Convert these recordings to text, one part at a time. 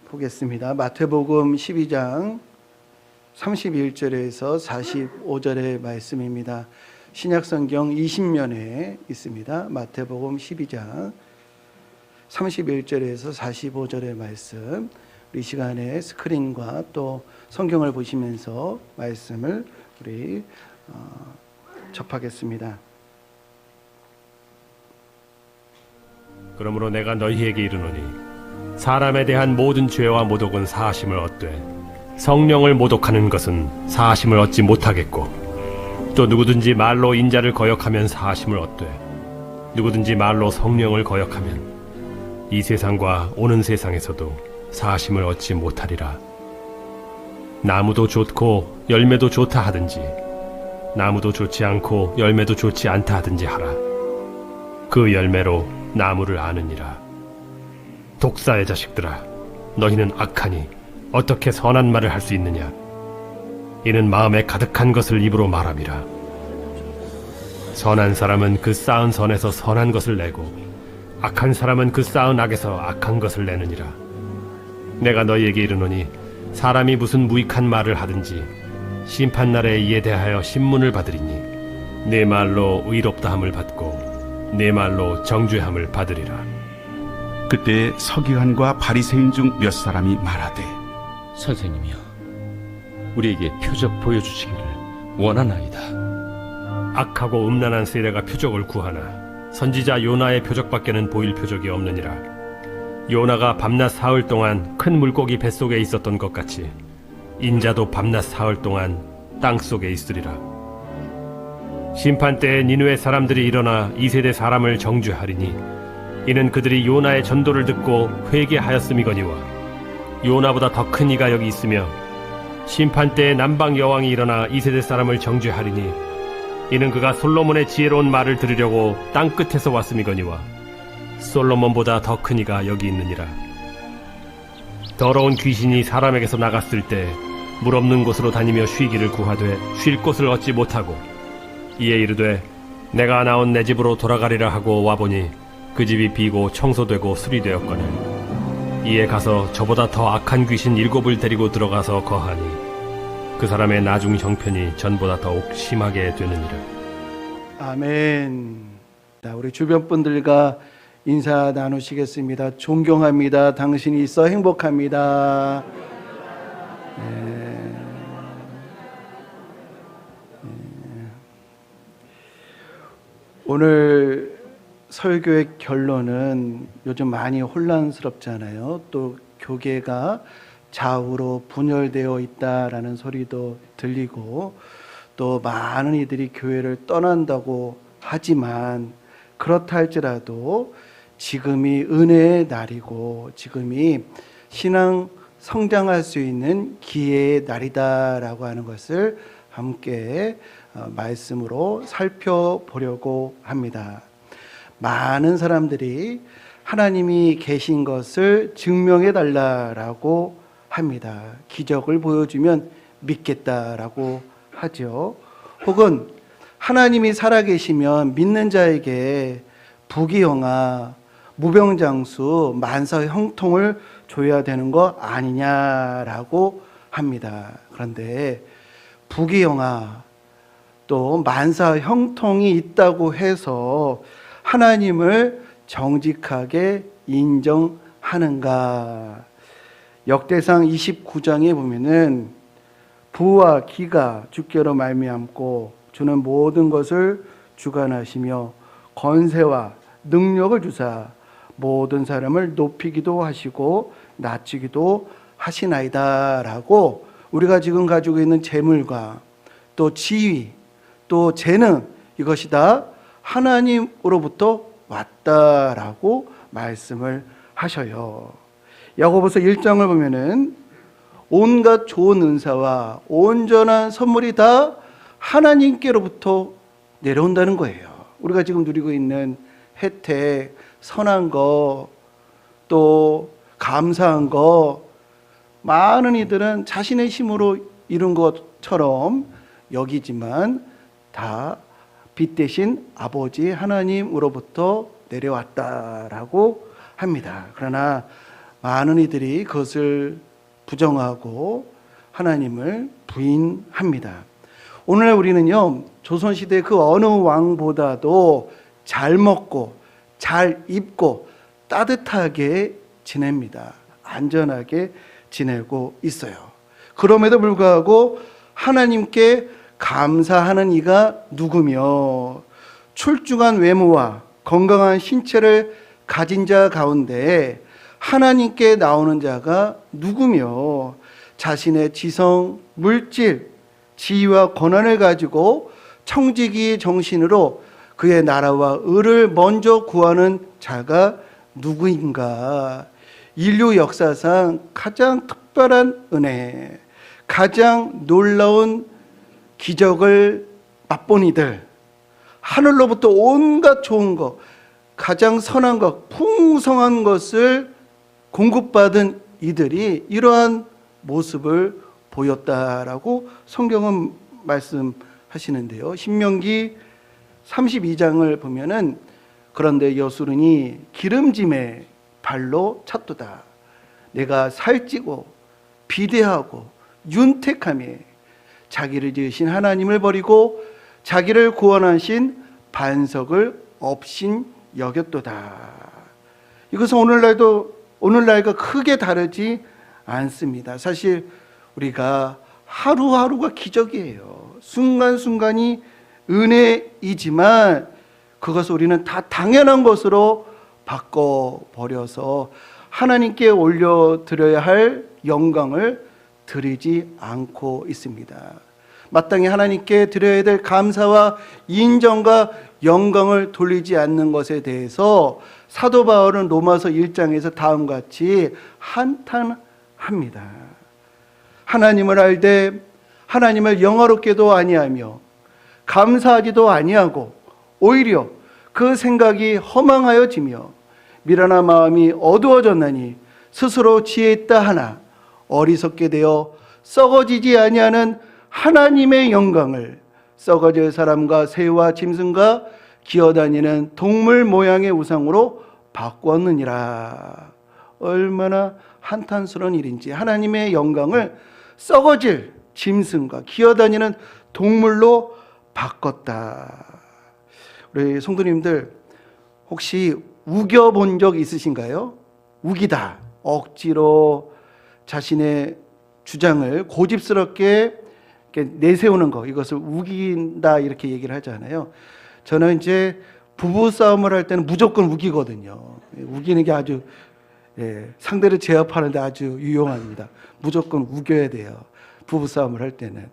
보겠습니다. 마태복음 12장 31절에서 45절의 말씀입니다. 신약성경 20면에 있습니다. 마태복음 12장 31절에서 45절의 말씀, 이 시간에 스크린과 또 성경을 보시면서 말씀을 우리 접하겠습니다. 그러므로 내가 너희에게 이르노니 사람에 대한 모든 죄와 모독은 사하심을 얻되 성령을 모독하는 것은 사하심을 얻지 못하겠고, 또 누구든지 말로 인자를 거역하면 사하심을 얻되 누구든지 말로 성령을 거역하면 이 세상과 오는 세상에서도 사하심을 얻지 못하리라. 나무도 좋고 열매도 좋다 하든지 나무도 좋지 않고 열매도 좋지 않다 하든지 하라. 그 열매로 나무를 아느니라. 독사의 자식들아, 너희는 악하니 어떻게 선한 말을 할 수 있느냐? 이는 마음에 가득한 것을 입으로 말함이라. 선한 사람은 그 쌓은 선에서 선한 것을 내고 악한 사람은 그 쌓은 악에서 악한 것을 내느니라. 내가 너희에게 이르노니 사람이 무슨 무익한 말을 하든지 심판날에 이에 대하여 신문을 받으리니 내 말로 의롭다함을 받고 내 말로 정죄함을 받으리라. 그때 서기관과 바리새인 중 몇 사람이 말하되, 선생님이여, 우리에게 표적 보여주시기를 원하나이다. 악하고 음란한 세례가 표적을 구하나 선지자 요나의 표적밖에는 보일 표적이 없느니라. 요나가 밤낮 사흘 동안 큰 물고기 뱃속에 있었던 것 같이 인자도 밤낮 사흘 동안 땅속에 있으리라. 심판 때에 니느웨 사람들이 일어나 이 세대 사람을 정죄하리니 이는 그들이 요나의 전도를 듣고 회개하였음이거니와 요나보다 더 큰 이가 여기 있으며 심판 때에 남방 여왕이 일어나 이 세대 사람을 정죄하리니 이는 그가 솔로몬의 지혜로운 말을 들으려고 땅 끝에서 왔음이거니와 솔로몬보다 더 큰 이가 여기 있느니라. 더러운 귀신이 사람에게서 나갔을 때 물 없는 곳으로 다니며 쉬기를 구하되 쉴 곳을 얻지 못하고 이에 이르되 내가 나온 내 집으로 돌아가리라 하고 와보니 그 집이 비고 청소되고 수리되었거늘 이에 가서 저보다 더 악한 귀신 7을 데리고 들어가서 거하니 그 사람의 나중 형편이 전보다 더욱 심하게 되느니라. 아멘. 우리 주변 분들과 인사 나누시겠습니다. 존경합니다. 당신이 있어 행복합니다. 네. 오늘 설교의 결론은 요즘 많이 혼란스럽잖아요. 또 교계가 좌우로 분열되어 있다라는 소리도 들리고 또 많은 이들이 교회를 떠난다고 하지만, 그렇다 할지라도 지금이 은혜의 날이고 지금이 신앙 성장할 수 있는 기회의 날이다라고 하는 것을 함께 말씀으로 살펴보려고 합니다. 많은 사람들이 하나님이 계신 것을 증명해 달라라고 합니다. 기적을 보여주면 믿겠다라고 하죠. 혹은 하나님이 살아계시면 믿는 자에게 부귀영화, 무병장수, 만사 형통을 줘야 되는 거 아니냐라고 합니다. 그런데 부귀영화 또 만사 형통이 있다고 해서 하나님을 정직하게 인정하는가? 역대상 29장에 보면은 부와 기가 주께로 말미암고 주는 모든 것을 주관하시며 권세와 능력을 주사 모든 사람을 높이기도 하시고 낮추기도 하시나이다 라고, 우리가 지금 가지고 있는 재물과 또 지위 또 재능, 이것이 다 하나님으로부터 왔다라고 말씀을 하셔요. 야고보서 1장을 보면은 온갖 좋은 은사와 온전한 선물이 다 하나님께로부터 내려온다는 거예요. 우리가 지금 누리고 있는 혜택, 선한 거, 또 감사한 거, 많은 이들은 자신의 힘으로 이룬 것처럼 여기지만 다 빛 대신 아버지 하나님으로부터 내려왔다라고 합니다. 그러나 많은 이들이 그것을 부정하고 하나님을 부인합니다. 오늘 우리는요, 조선시대 그 어느 왕보다도 잘 먹고 잘 입고 따뜻하게 지냅니다. 안전하게 지내고 있어요. 그럼에도 불구하고 하나님께 감사하는 이가 누구며 출중한 외모와 건강한 신체를 가진 자 가운데 하나님께 나오는 자가 누구며 자신의 지성, 물질, 지위와 권한을 가지고 청지기 정신으로 그의 나라와 의를 먼저 구하는 자가 누구인가? 인류 역사상 가장 특별한 은혜, 가장 놀라운 기적을 맛본 이들, 하늘로부터 온갖 좋은 것, 가장 선한 것, 풍성한 것을 공급받은 이들이 이러한 모습을 보였다라고 성경은 말씀하시는데요. 신명기 32장을 보면은 그런데 여수르니 기름짐에 발로 찼도다. 내가 살찌고 비대하고 윤택하며 자기를 지으신 하나님을 버리고 자기를 구원하신 반석을 없인 여겼도다. 이것은 오늘날과 크게 다르지 않습니다. 사실 우리가 하루하루가 기적이에요. 순간순간이 은혜이지만 그것을 우리는 다 당연한 것으로 바꿔버려서 하나님께 올려드려야 할 영광을 드리지 않고 있습니다. 마땅히 하나님께 드려야 될 감사와 인정과 영광을 돌리지 않는 것에 대해서 사도 바울은 로마서 1장에서 다음과 같이 한탄합니다. 하나님을 알되 하나님을 영화롭게도 아니하며 감사하지도 아니하고 오히려 그 생각이 허망하여지며 미련한 마음이 어두워졌나니 스스로 지혜 있다 하나 어리석게 되어 썩어지지 아니하는 하나님의 영광을 썩어질 사람과 새와 짐승과 기어다니는 동물 모양의 우상으로 바꾸었느니라. 얼마나 한탄스러운 일인지 하나님의 영광을 썩어질 짐승과 기어다니는 동물로 바꿨다. 우리 성도님들 혹시 우겨본 적 있으신가요? 우기다, 억지로 자신의 주장을 고집스럽게 내세우는 거, 이것을 우긴다 이렇게 얘기를 하잖아요. 저는 이제 부부 싸움을 할 때는 무조건 우기거든요. 우기는 게 아주 상대를 제압하는데 아주 유용합니다. 무조건 우겨야 돼요. 부부 싸움을 할 때는.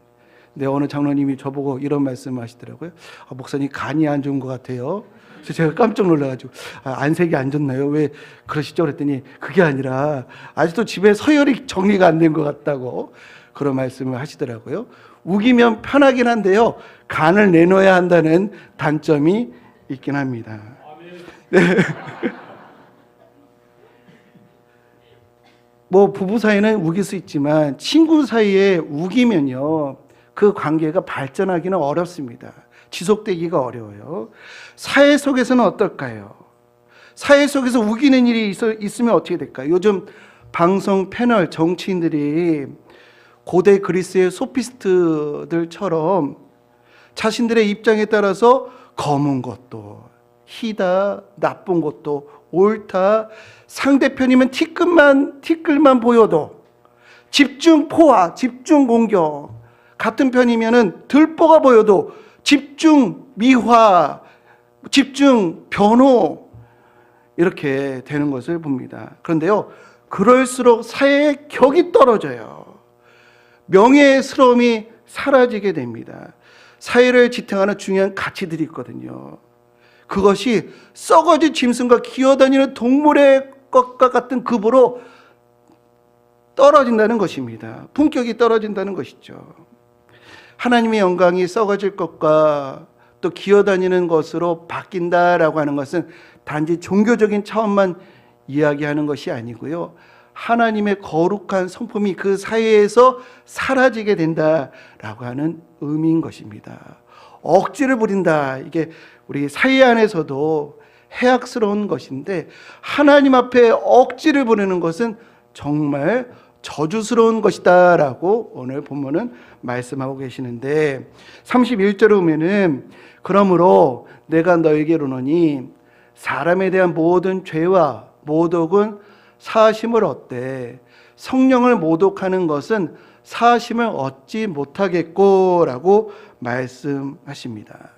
근데 어느 장로님이 저보고 이런 말씀을 하시더라고요. 목사님 간이 안 좋은 것 같아요. 그래서 제가 깜짝 놀라가지고 안색이 안 좋나요? 왜 그러시죠? 그랬더니 그게 아니라 아직도 집에 서열이 정리가 안 된 것 같다고 그런 말씀을 하시더라고요. 우기면 편하긴 한데요. 간을 내놓아야 한다는 단점이 있긴 합니다. 네. 뭐 부부 사이는 우길 수 있지만 친구 사이에 우기면요. 그 관계가 발전하기는 어렵습니다. 지속되기가 어려워요. 사회 속에서는 어떨까요? 사회 속에서 우기는 일이 있으면 어떻게 될까요? 요즘 방송 패널 정치인들이 고대 그리스의 소피스트들처럼 자신들의 입장에 따라서 검은 것도 희다, 나쁜 것도 옳다, 상대편이면 티끌만 보여도 집중 포화, 집중 공격, 같은 편이면은 들보가 보여도 집중 미화, 집중 변호, 이렇게 되는 것을 봅니다. 그런데요, 그럴수록 사회의 격이 떨어져요. 명예스러움이 사라지게 됩니다. 사회를 지탱하는 중요한 가치들이 있거든요. 그것이 썩어진 짐승과 기어다니는 동물의 것과 같은 급으로 떨어진다는 것입니다. 품격이 떨어진다는 것이죠. 하나님의 영광이 썩어질 것과 또 기어다니는 것으로 바뀐다라고 하는 것은 단지 종교적인 차원만 이야기하는 것이 아니고요. 하나님의 거룩한 성품이 그 사회에서 사라지게 된다라고 하는 의미인 것입니다. 억지를 부린다. 이게 우리 사회 안에서도 해악스러운 것인데 하나님 앞에 억지를 부리는 것은 정말 저주스러운 것이다 라고 오늘 본문은 말씀하고 계시는데 31절에 보면은 그러므로 내가 너에게 이르노니 사람에 대한 모든 죄와 모독은 사하심을 얻되 성령을 모독하는 것은 사하심을 얻지 못하겠고 라고 말씀하십니다.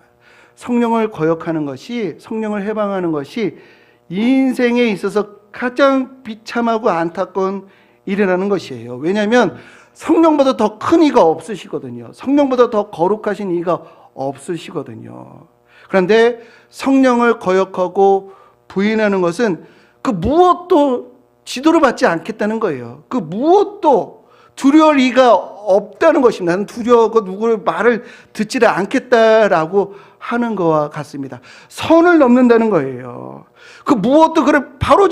성령을 거역하는 것이, 성령을 해방하는 것이 인생에 있어서 가장 비참하고 안타까운 일이라는 것이에요. 왜냐하면 성령보다 더 큰 이가 없으시거든요. 성령보다 더 거룩하신 이가 없으시거든요. 그런데 성령을 거역하고 부인하는 것은 그 무엇도 지도를 받지 않겠다는 거예요. 그 무엇도 두려울 이가 없다는 것입니다. 나는 두려워하고 누구를 말을 듣지를 않겠다라고 하는 것과 같습니다. 선을 넘는다는 거예요. 그 무엇도 그를 바로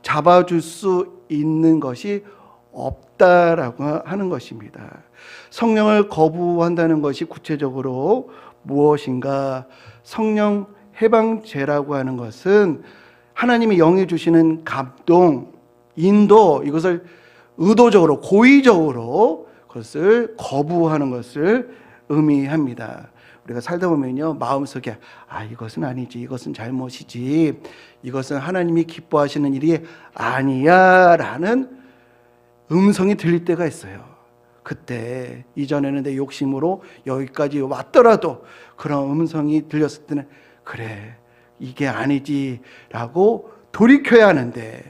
잡아줄 수 있는 것이 없다라고 하는 것입니다. 성령을 거부한다는 것이 구체적으로 무엇인가? 성령 해방죄라고 하는 것은 하나님이 영이 주시는 감동, 인도, 이것을 의도적으로, 고의적으로 그것을 거부하는 것을 의미합니다. 우리가 살다 보면요, 마음속에 이것은 아니지, 이것은 잘못이지, 이것은 하나님이 기뻐하시는 일이 아니야 라는 음성이 들릴 때가 있어요. 그때 이전에는 내 욕심으로 여기까지 왔더라도 그런 음성이 들렸을 때는 그래, 이게 아니지 라고 돌이켜야 하는데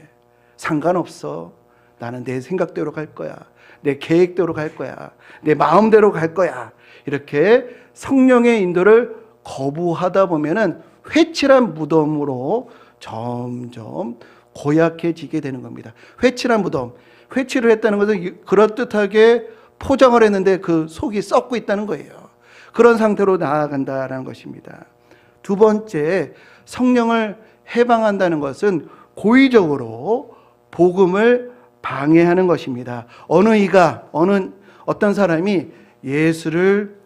상관없어, 나는 내 생각대로 갈 거야, 내 계획대로 갈 거야, 내 마음대로 갈 거야, 이렇게 성령의 인도를 거부하다 보면은 회칠한 무덤으로 점점 고약해지게 되는 겁니다. 회칠한 무덤, 회칠을 했다는 것은 그럴듯하게 포장을 했는데 그 속이 썩고 있다는 거예요. 그런 상태로 나아간다는 것입니다. 두 번째, 성령을 해방한다는 것은 고의적으로 복음을 방해하는 것입니다. 어떤 사람이 예수를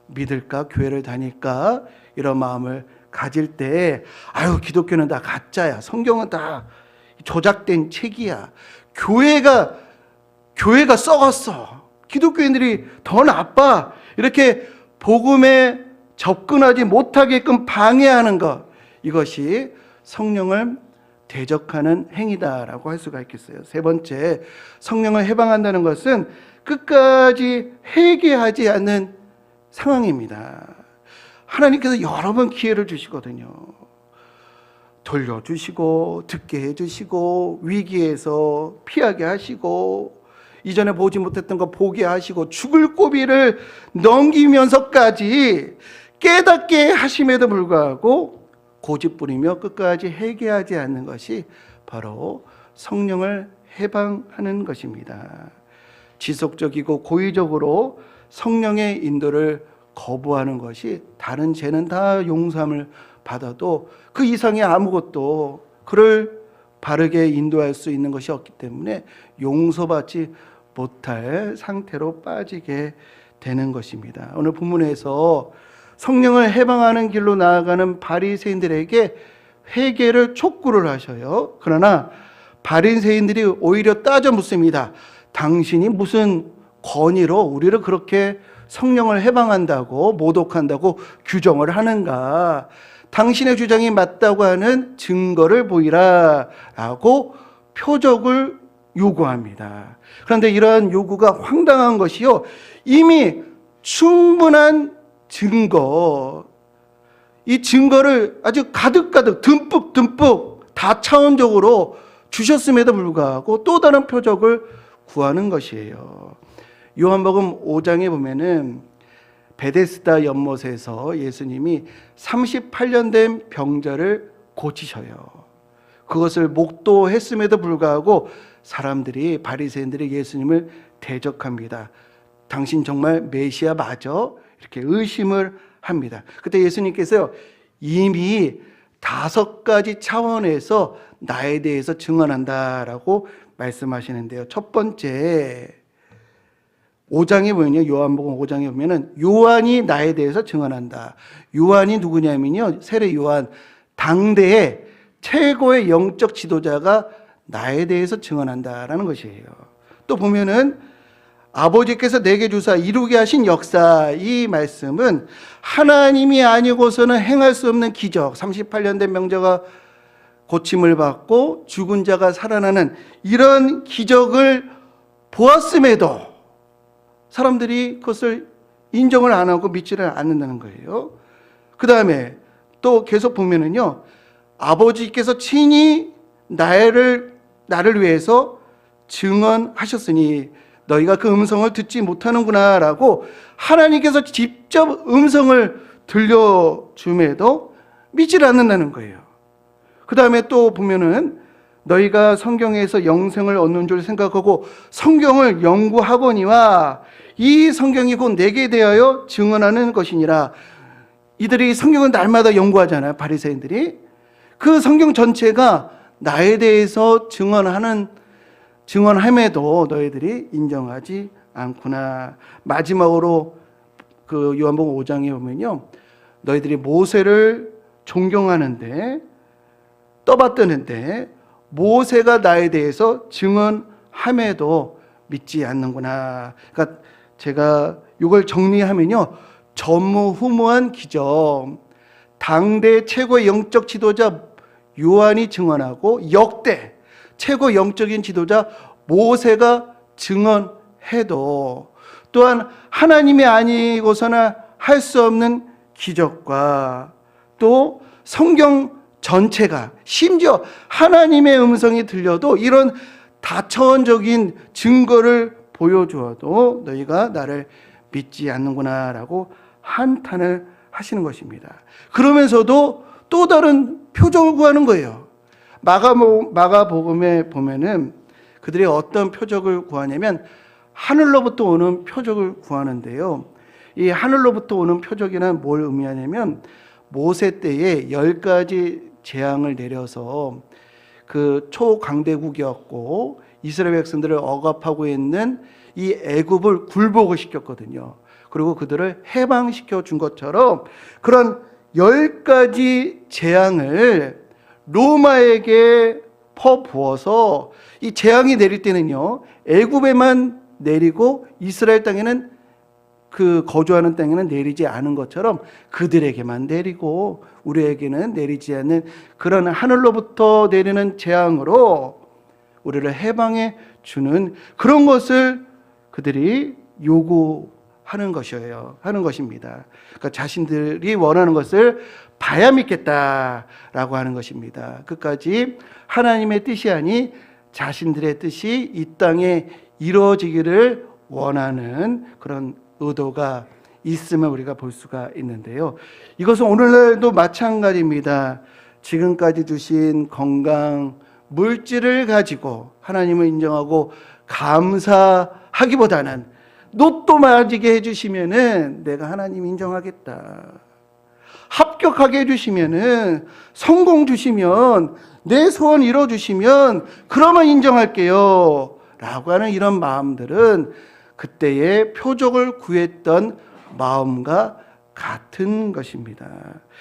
믿을까, 교회를 다닐까 이런 마음을 가질 때 기독교는 다 가짜야, 성경은 다 조작된 책이야, 교회가 썩었어, 기독교인들이 더 나빠, 이렇게 복음에 접근하지 못하게끔 방해하는 것, 이것이 성령을 대적하는 행위다라고 할 수가 있겠어요. 세 번째, 성령을 해방한다는 것은 끝까지 회개하지 않는 상황입니다. 하나님께서 여러 번 기회를 주시거든요. 돌려주시고, 듣게 해주시고, 위기에서 피하게 하시고, 이전에 보지 못했던 거 보게 하시고, 죽을 고비를 넘기면서까지 깨닫게 하심에도 불구하고 고집부리며 끝까지 회개하지 않는 것이 바로 성령을 해방하는 것입니다. 지속적이고 고의적으로 성령의 인도를 거부하는 것이 다른 죄는 다 용서함을 받아도 그 이상의 아무것도 그를 바르게 인도할 수 있는 것이 없기 때문에 용서받지 못할 상태로 빠지게 되는 것입니다. 오늘 본문에서 성령을 해방하는 길로 나아가는 바리새인들에게 회개를 촉구를 하셔요. 그러나 바리새인들이 오히려 따져 묻습니다. 당신이 무슨 권위로 우리를 그렇게 성령을 해방한다고, 모독한다고 규정을 하는가? 당신의 주장이 맞다고 하는 증거를 보이라 라고 표적을 요구합니다. 그런데 이러한 요구가 황당한 것이요, 이미 충분한 증거, 이 증거를 아주 가득가득 듬뿍 다차원적으로 주셨음에도 불구하고 또 다른 표적을 구하는 것이에요. 요한복음 5장에 보면은 베데스다 연못에서 예수님이 38년 된 병자를 고치셔요. 그것을 목도했음에도 불구하고 사람들이, 바리새인들이 예수님을 대적합니다. 당신 정말 메시아 맞아? 이렇게 의심을 합니다. 그때 예수님께서 이미 5가지 차원에서 나에 대해서 증언한다라고 말씀하시는데요. 첫 번째, 5장에 보면요. 요한복음 5장에 보면은 요한이 나에 대해서 증언한다. 요한이 누구냐면요. 세례 요한, 당대의 최고의 영적 지도자가 나에 대해서 증언한다라는 것이에요. 또 보면은 아버지께서 내게 주사 이루게 하신 역사, 이 말씀은 하나님이 아니고서는 행할 수 없는 기적, 38년 된 명자가 고침을 받고 죽은 자가 살아나는 이런 기적을 보았음에도 사람들이 그것을 인정을 안 하고 믿지를 않는다는 거예요. 그 다음에 또 계속 보면은요, 아버지께서 친히 나를 위해서 증언하셨으니 너희가 그 음성을 듣지 못하는구나 라고 하나님께서 직접 음성을 들려줌에도 믿지 않는다는 거예요. 그 다음에 또 보면은 너희가 성경에서 영생을 얻는 줄 생각하고 성경을 연구하거니와 이 성경이 곧 내게 대하여 증언하는 것이니라. 이들이 성경을 날마다 연구하잖아요. 바리새인들이. 그 성경 전체가 나에 대해서 증언함에도 너희들이 인정하지 않구나. 마지막으로 그 요한복음 5장에 보면요, 너희들이 모세를 존경하는데 떠받드는데 모세가 나에 대해서 증언함에도 믿지 않는구나. 그러니까 제가 이걸 정리하면요, 전무후무한 기적, 당대 최고의 영적 지도자 요한이 증언하고 역대 최고 영적인 지도자 모세가 증언해도 또한 하나님이 아니고서는 할 수 없는 기적과 또 성경 전체가 심지어 하나님의 음성이 들려도 이런 다차원적인 증거를 보여주어도 너희가 나를 믿지 않는구나 라고 한탄을 하시는 것입니다. 그러면서도 또 다른 표적을 구하는 거예요. 마가복음에 보면은 그들이 어떤 표적을 구하냐면 하늘로부터 오는 표적을 구하는데요. 이 하늘로부터 오는 표적이란 뭘 의미하냐면 모세 때에 10가지 재앙을 내려서 그 초강대국이었고 이스라엘 백성들을 억압하고 있는 이 애굽을 굴복을 시켰거든요. 그리고 그들을 해방시켜 준 것처럼 그런 10가지 재앙을 로마에게 퍼부어서 이 재앙이 내릴 때는요, 애굽에만 내리고 이스라엘 땅에는 그 거주하는 땅에는 내리지 않은 것처럼 그들에게만 내리고 우리에게는 내리지 않는 그런 하늘로부터 내리는 재앙으로 우리를 해방해 주는 그런 것을 그들이 요구하는 것이에요. 하는 것입니다. 그러니까 자신들이 원하는 것을 봐야 믿겠다라고 하는 것입니다. 끝까지 하나님의 뜻이 아니 자신들의 뜻이 이 땅에 이루어지기를 원하는 그런 의도가 있음을 우리가 볼 수가 있는데요. 이것은 오늘날도 마찬가지입니다. 지금까지 주신 건강, 물질을 가지고 하나님을 인정하고 감사하기보다는 로또 맞게 해주시면은 내가 하나님 인정하겠다. 합격하게 해주시면은 성공 주시면 내 소원 이뤄주시면 그러면 인정할게요. 라고 하는 이런 마음들은 그때의 표적을 구했던 마음과 같은 것입니다.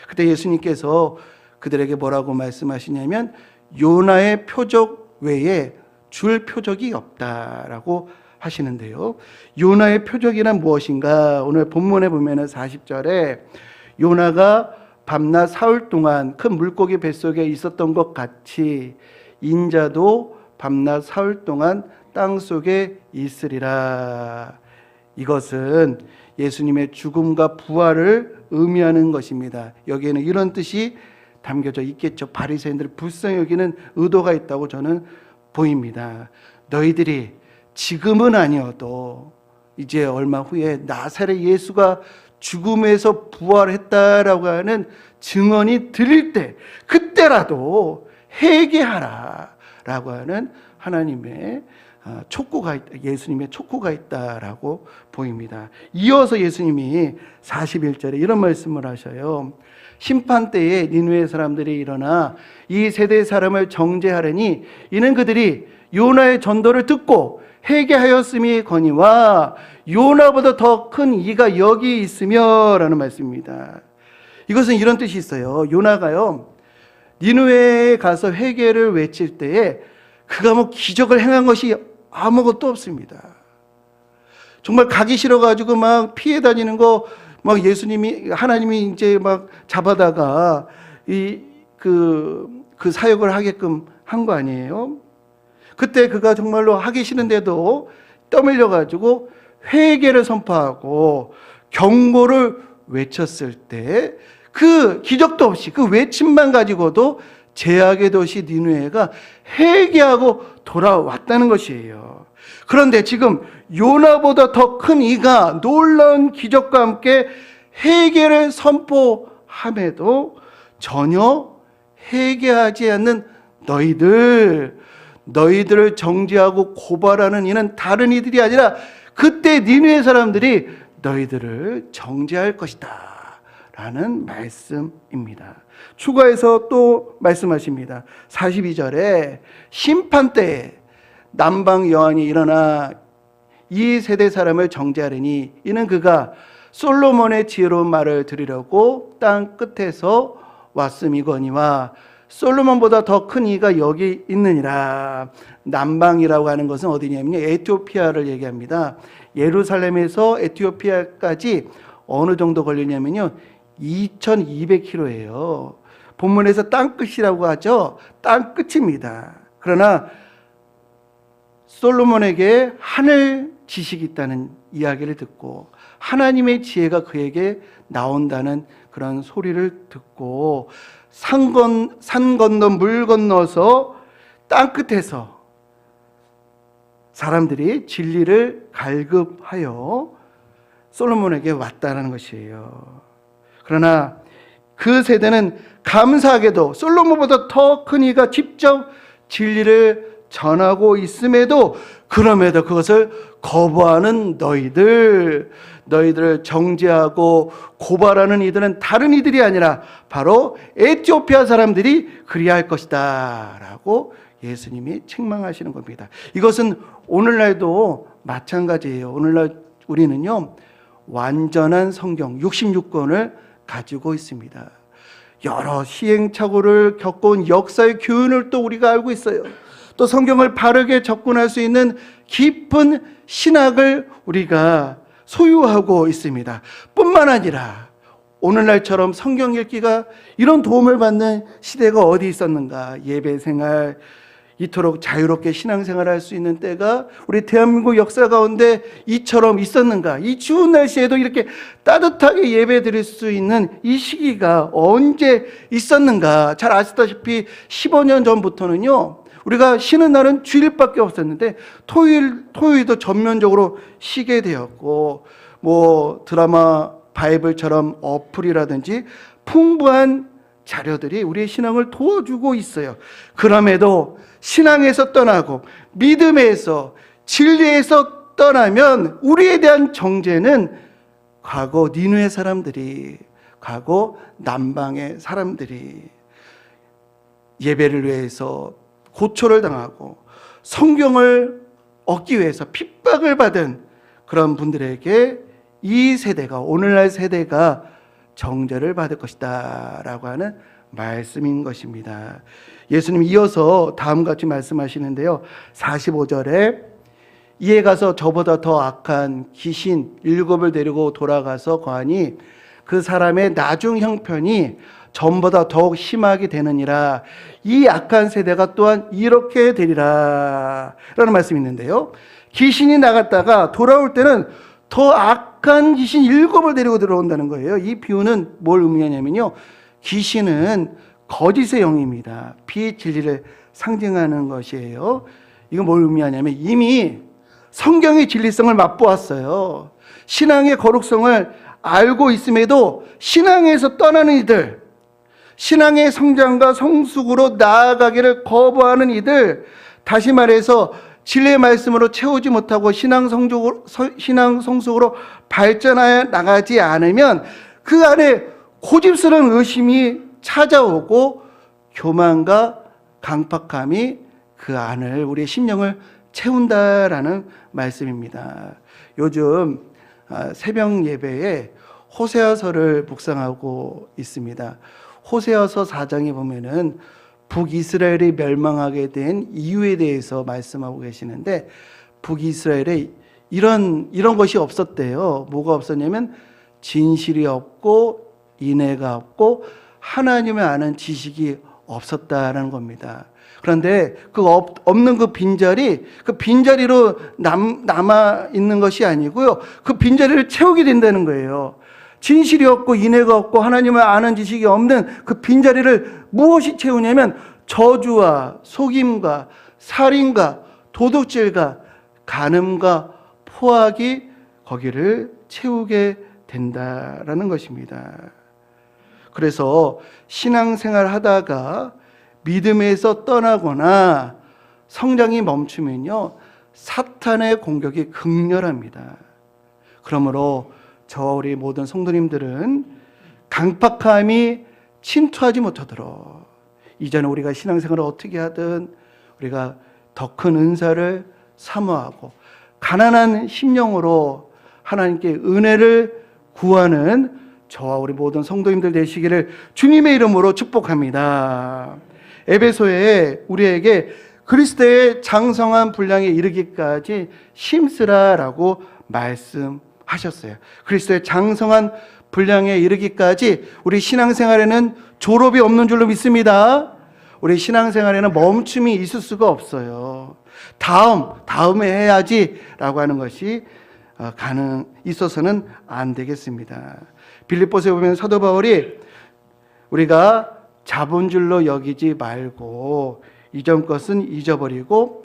그때 예수님께서 그들에게 뭐라고 말씀하시냐면 요나의 표적 외에 줄 표적이 없다라고 하시는데요. 요나의 표적이란 무엇인가? 오늘 본문에 보면은 40절에 요나가 밤낮 사흘 동안 큰 물고기 뱃속에 있었던 것 같이 인자도 밤낮 사흘 동안 땅속에 있으리라. 이것은 예수님의 죽음과 부활을 의미하는 것입니다. 여기에는 이런 뜻이 담겨져 있겠죠. 바리새인들을 불쌍히 여기는 의도가 있다고 저는 보입니다. 너희들이 지금은 아니어도 이제 얼마 후에 나사렛 예수가 죽음에서 부활했다라고 하는 증언이 들릴 때 그때라도 회개하라라고 하는 하나님의 촉구가 있다, 예수님의 촉구가 있다라고 보입니다. 이어서 예수님이 41절에 이런 말씀을 하셔요. 심판 때에 니느웨 사람들이 일어나 이 세대의 사람을 정죄하려니 이는 그들이 요나의 전도를 듣고 회개하였음이 거니와 요나보다 더 큰 이가 여기 있으며 라는 말씀입니다. 이것은 이런 뜻이 있어요. 요나가요, 니느웨에 가서 회개를 외칠 때에 그가 뭐 기적을 행한 것이 아무것도 없습니다. 정말 가기 싫어가지고 막 피해 다니는 거, 막 하나님이 이제 막 잡아다가 그 사역을 하게끔 한 거 아니에요? 그때 그가 정말로 하기 싫은데도 떠밀려가지고 회개를 선포하고 경고를 외쳤을 때 그 기적도 없이 그 외침만 가지고도 제약의 도시 니느웨가 회개하고 돌아왔다는 것이에요. 그런데 지금 요나보다 더 큰 이가 놀라운 기적과 함께 회개를 선포함에도 전혀 회개하지 않는 너희들을 정죄하고 고발하는 이는 다른 이들이 아니라 그때 니느웨 사람들이 너희들을 정죄할 것이다 라는 말씀입니다. 추가해서 또 말씀하십니다. 42절에 심판 때에 남방 여호와니 일어나 이 세대 사람을 정죄하리니 이는 그가 솔로몬의 지혜로운 말을 들으려고 땅 끝에서 왔음이거니와 솔로몬보다 더 큰 이가 여기 있느니라. 남방이라고 하는 것은 어디냐면요, 에티오피아를 얘기합니다. 예루살렘에서 에티오피아까지 어느 정도 걸리냐면요, 2200km예요. 본문에서 땅끝이라고 하죠. 땅끝입니다. 그러나 솔로몬에게 하늘 지식이 있다는 이야기를 듣고 하나님의 지혜가 그에게 나온다는 그런 소리를 듣고 산 건너 물 건너서 땅끝에서 사람들이 진리를 갈급하여 솔로몬에게 왔다는 것이에요. 그러나 그 세대는 감사하게도 솔로몬보다 더 큰 이가 직접 진리를 전하고 있음에도 그럼에도 그것을 거부하는 너희들을 정죄하고 고발하는 이들은 다른 이들이 아니라 바로 에티오피아 사람들이 그리할 것이다 라고 예수님이 책망하시는 겁니다. 이것은 오늘날도 마찬가지예요. 오늘날 우리는요, 완전한 성경 66권을 가지고 있습니다. 여러 시행착오를 겪어온 역사의 교훈을 또 우리가 알고 있어요. 또 성경을 바르게 접근할 수 있는 깊은 신학을 우리가 소유하고 있습니다. 뿐만 아니라 오늘날처럼 성경 읽기가 이런 도움을 받는 시대가 어디 있었는가. 예배 생활, 이토록 자유롭게 신앙생활을 할 수 있는 때가 우리 대한민국 역사 가운데 이처럼 있었는가? 이 추운 날씨에도 이렇게 따뜻하게 예배 드릴 수 있는 이 시기가 언제 있었는가? 잘 아시다시피 15년 전부터는요, 우리가 쉬는 날은 주일밖에 없었는데 토요일도 전면적으로 쉬게 되었고, 뭐 드라마 바이블처럼 어플이라든지 풍부한 자료들이 우리의 신앙을 도와주고 있어요. 그럼에도 신앙에서 떠나고 믿음에서 진리에서 떠나면 우리에 대한 정죄는 과거 니느웨 사람들이, 과거 남방의 사람들이 예배를 위해서 고초를 당하고 성경을 얻기 위해서 핍박을 받은 그런 분들에게 이 세대가, 오늘날 세대가 정죄를 받을 것이다 라고 하는 말씀인 것입니다. 예수님 이어서 다음같이 말씀하시는데요, 45절에 이에 가서 저보다 더 악한 귀신 7을 데리고 돌아가서 거하니 그 사람의 나중 형편이 전보다 더욱 심하게 되느니라. 이 악한 세대가 또한 이렇게 되리라 라는 말씀이 있는데요, 귀신이 나갔다가 돌아올 때는 더 악한 귀신 7을 데리고 들어온다는 거예요. 이 비유는 뭘 의미하냐면요, 귀신은 거짓의 영입니다. 비진리를 상징하는 것이에요. 이건 뭘 의미하냐면 이미 성경의 진리성을 맛보았어요. 신앙의 거룩성을 알고 있음에도 신앙에서 떠나는 이들, 신앙의 성장과 성숙으로 나아가기를 거부하는 이들, 다시 말해서 진리의 말씀으로 채우지 못하고 신앙 성숙으로 발전하여 나가지 않으면 그 안에 고집스러운 의심이 찾아오고 교만과 강팍함이 그 안을, 우리의 심령을 채운다라는 말씀입니다. 요즘 새벽 예배에 호세아서를 묵상하고 있습니다. 호세아서 4장에 보면은 북이스라엘이 멸망하게 된 이유에 대해서 말씀하고 계시는데, 북이스라엘에 이런 것이 없었대요. 뭐가 없었냐면 진실이 없고 인애가 없고 하나님을 아는 지식이 없었다라는 겁니다. 그런데 그 없는 그 빈자리로 남아 있는 것이 아니고요, 그 빈자리를 채우게 된다는 거예요. 진실이 없고 인애가 없고 하나님을 아는 지식이 없는 그 빈자리를 무엇이 채우냐면 저주와 속임과 살인과 도둑질과 간음과 포악이 거기를 채우게 된다라는 것입니다. 그래서 신앙생활 하다가 믿음에서 떠나거나 성장이 멈추면요, 사탄의 공격이 극렬합니다. 그러므로 저와 우리 모든 성도님들은 강팍함이 침투하지 못하도록, 이전에 우리가 신앙생활을 어떻게 하든 우리가 더 큰 은사를 사모하고 가난한 심령으로 하나님께 은혜를 구하는 저와 우리 모든 성도님들 되시기를 주님의 이름으로 축복합니다. 에베소에 우리에게 그리스도의 장성한 분량에 이르기까지 힘쓰라라고 말씀하셨어요. 그리스도의 장성한 분량에 이르기까지 우리 신앙생활에는 졸업이 없는 줄로 믿습니다. 우리 신앙생활에는 멈춤이 있을 수가 없어요. 다음에 해야지라고 하는 것이 있어서는 안 되겠습니다. 빌립보서에 보면 사도 바울이 우리가 자본줄로 여기지 말고 이전 것은 잊어버리고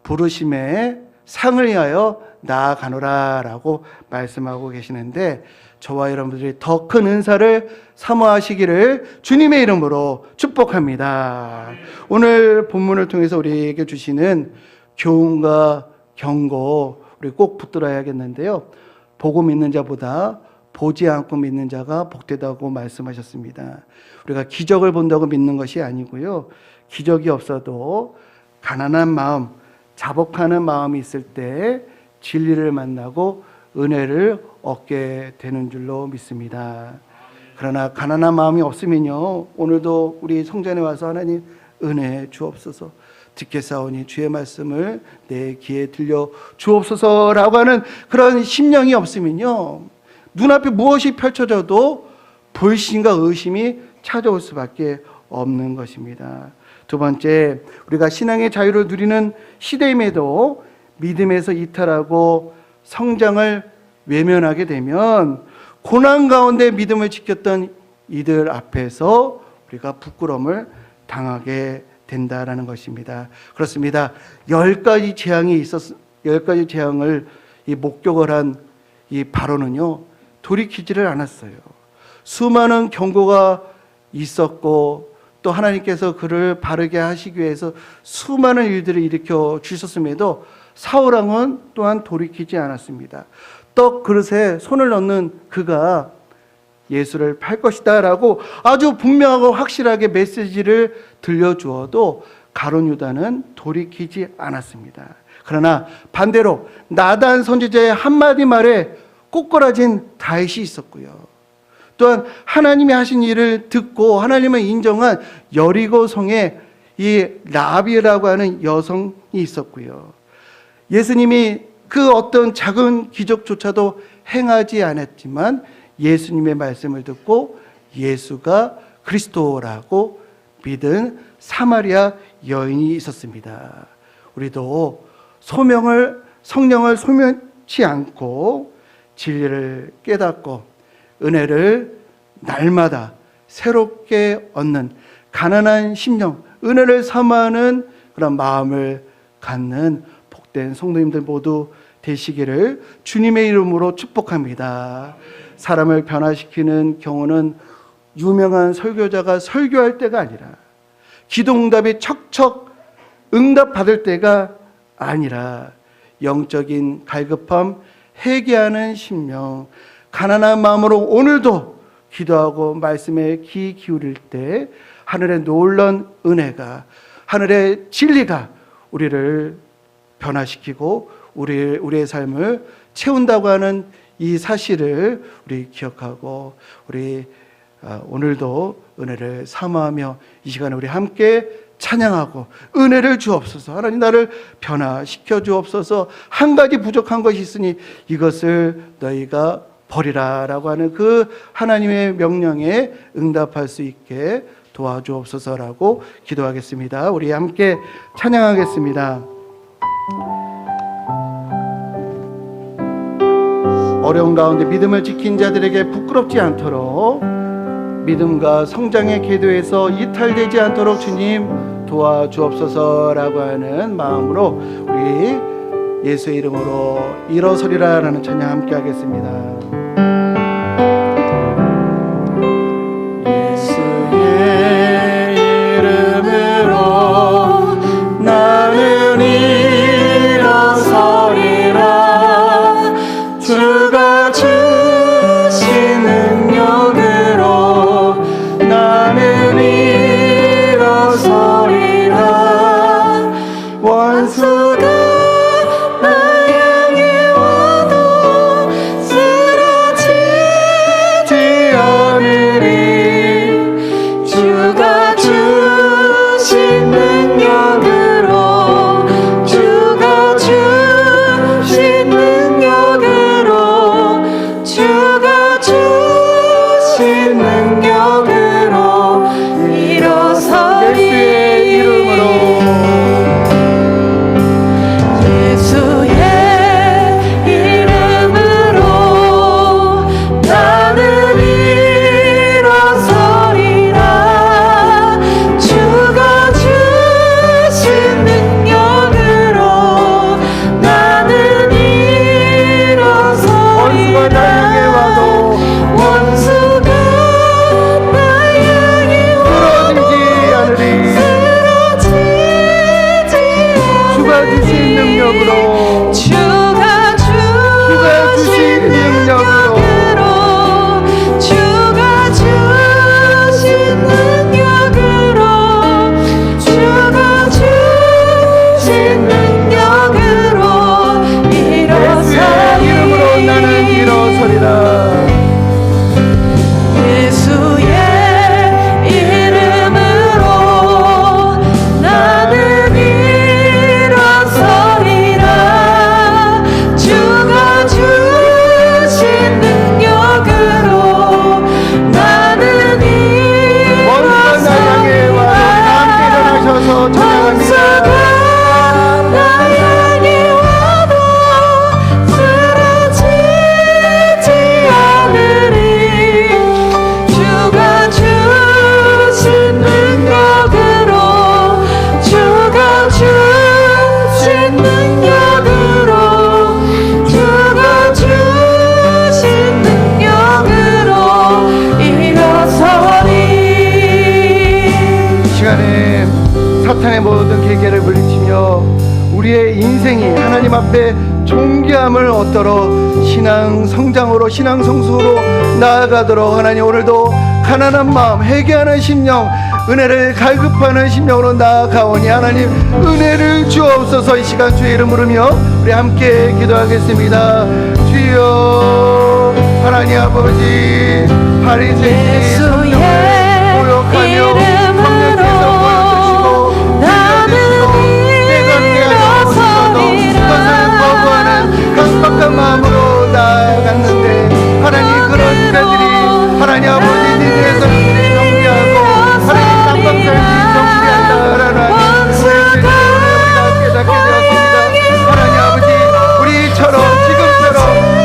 부르심의 상을 위하여 나아가노라라고 말씀하고 계시는데, 저와 여러분들이 더 큰 은사를 사모하시기를 주님의 이름으로 축복합니다. 오늘 본문을 통해서 우리에게 주시는 교훈과 경고, 우리 꼭 붙들어야겠는데요. 보고 믿는 자보다 보지 않고 믿는 자가 복되다고 말씀하셨습니다. 우리가 기적을 본다고 믿는 것이 아니고요, 기적이 없어도 가난한 마음, 자복하는 마음이 있을 때 진리를 만나고 은혜를 얻게 되는 줄로 믿습니다. 그러나 가난한 마음이 없으면요, 오늘도 우리 성전에 와서 하나님 은혜 주옵소서, 듣겠사오니 주의 말씀을 내 귀에 들려 주옵소서라고 하는 그런 심령이 없으면요, 눈앞에 무엇이 펼쳐져도 불신과 의심이 찾아올 수밖에 없는 것입니다. 두 번째, 우리가 신앙의 자유를 누리는 시대임에도 믿음에서 이탈하고 성장을 외면하게 되면 고난 가운데 믿음을 지켰던 이들 앞에서 우리가 부끄러움을 당하게 된다라는 것입니다. 그렇습니다. 10가지 재앙을 목격을 한 이 바로는요, 돌이키지를 않았어요. 수많은 경고가 있었고 또 하나님께서 그를 바르게 하시기 위해서 수많은 일들을 일으켜 주셨음에도 사울왕은 또한 돌이키지 않았습니다. 떡 그릇에 손을 넣는 그가 예수를 팔 것이다 라고 아주 분명하고 확실하게 메시지를 들려주어도 가룟 유다는 돌이키지 않았습니다. 그러나 반대로 나단 선지자의 한마디 말에 꼬꾸라진 다윗이 있었고요, 또한 하나님이 하신 일을 듣고 하나님을 인정한 여리고성에 이 라합이라고 하는 여성이 있었고요, 예수님이 그 어떤 작은 기적조차도 행하지 않았지만 예수님의 말씀을 듣고 예수가 그리스도라고 믿은 사마리아 여인이 있었습니다. 우리도 성령을 소멸치 않고 진리를 깨닫고 은혜를 날마다 새롭게 얻는 가난한 심령, 은혜를 사모하는 그런 마음을 갖는 복된 성도님들 모두 되시기를 주님의 이름으로 축복합니다. 사람을 변화시키는 경우는 유명한 설교자가 설교할 때가 아니라, 기도응답이 척척 응답받을 때가 아니라, 영적인 갈급함, 회개하는 심령, 가난한 마음으로 오늘도 기도하고 말씀에 귀 기울일 때 하늘의 놀라운 은혜가, 하늘의 진리가 우리를 변화시키고 우리의 삶을 채운다고 하는 이 사실을 우리 기억하고 우리 오늘도 은혜를 사모하며 이 시간에 우리 함께 찬양하고 은혜를 주옵소서. 하나님 나를 변화시켜 주옵소서. 한 가지 부족한 것이 있으니 이것을 너희가 버리라라고 하는 그 하나님의 명령에 응답할 수 있게 도와주옵소서라고 기도하겠습니다. 우리 함께 찬양하겠습니다. 어려운 가운데 믿음을 지킨 자들에게 부끄럽지 않도록 믿음과 성장의 궤도에서 이탈되지 않도록 주님 도와주옵소서라고 하는 마음으로 우리 예수의 이름으로 일어서리라 라는 찬양 함께 하겠습니다. 사탄의 모든 계계를 물리치며 우리의 인생이 하나님 앞에 존귀함을 얻도록 신앙 성장으로 신앙 성수로 나아가도록 하나님 오늘도 가난한 마음 회개하는 심령 은혜를 갈급하는 심령으로 나아가오니 하나님 은혜를 주옵소서. 이 시간 주의 이름 부르며 우리 함께 기도하겠습니다. 주여 하나님 아버지 바리새인이 성령을 모욕하며 성령께서 보여주시고 들려주시고 내가 내어서도 그것을 거부하는 강박한 마음으로 나아갔는데 하나님 그런 자들이 하나님 아버지 니네의 삶을 정리하고 하나님 강박 삶이 정리한다라는 우리가 깨닫게 되었습니다. 하나님 아버지 우리처럼 지금처럼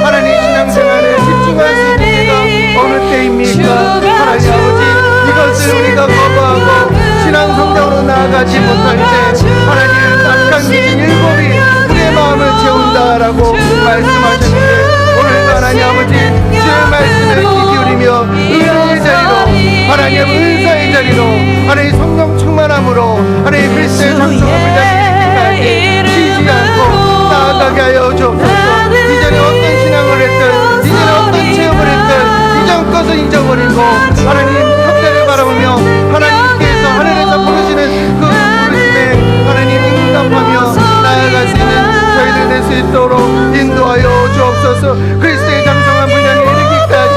하나님 신앙생활에 집중할 수 있는 때가 어느 때입니까? 하나님 아버지 이것을 우리가 거부하고 신앙 성장으로 나아가지 못할 때 하나님 악한 귀신 일곱이 우리의 마음을 채운다라고 말씀하셨는데 오늘도 하나님 아버지 주의 말씀에 귀 기울이며 은혜의 자리로 하나님 은사의 자리로 하나님 성령 충만함으로 하나님 그리스도의 장성함을 잡기까지 쉬지 않고 나아가게 하여 주옵소서. 이전에 어떤 신앙을 했든 이전에 어떤 체험을 했든 이전 것을 잊어버리고 하나님 협대를 바라보며 하나님께서 하늘에서 부르시는 그 부르심에 하나님 응답하며 나아갈 수 있는 수 있도록 인도하여 주옵소서. 그리스도의 장성한 분량에 이르기까지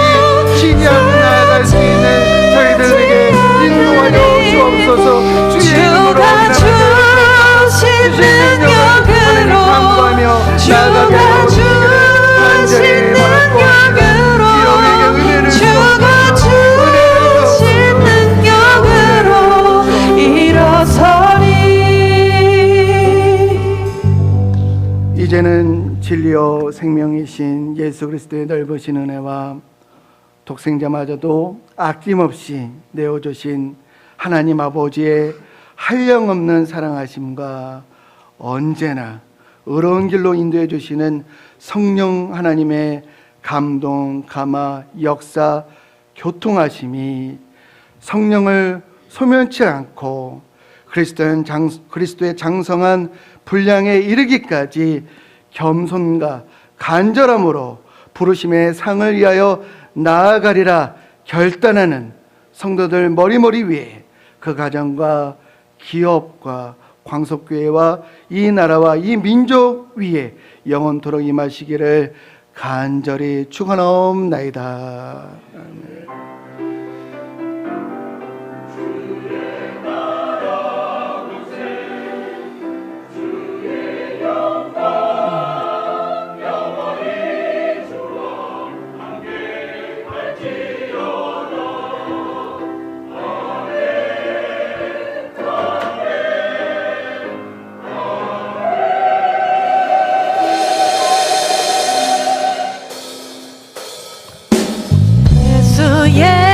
신이 앞으로 나아갈 수 있는 저희들에게 인도하여 주옵소서. 주의 이름으로 주신 능력으로 주가 주신 능력으로 주가 주신 능력으로 일어서리. 이제는 진리요 생명이신 예수 그리스도의 넓으신 은혜와 독생자마저도 아낌없이 내어주신 하나님 아버지의 한량없는 사랑하심과 언제나 의로운 길로 인도해 주시는 성령 하나님의 감동, 감화, 역사, 교통하심이 성령을 소면치 않고 그리스도의 장성한 분량에 이르기까지 겸손과 간절함으로 부르심의 상을 위하여 나아가리라 결단하는 성도들 머리머리 위에 그 가정과 기업과 광석교회와 이 나라와 이 민족 위에 영원토록 임하시기를 간절히 축원하옵나이다. 아멘. 예수의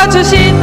주신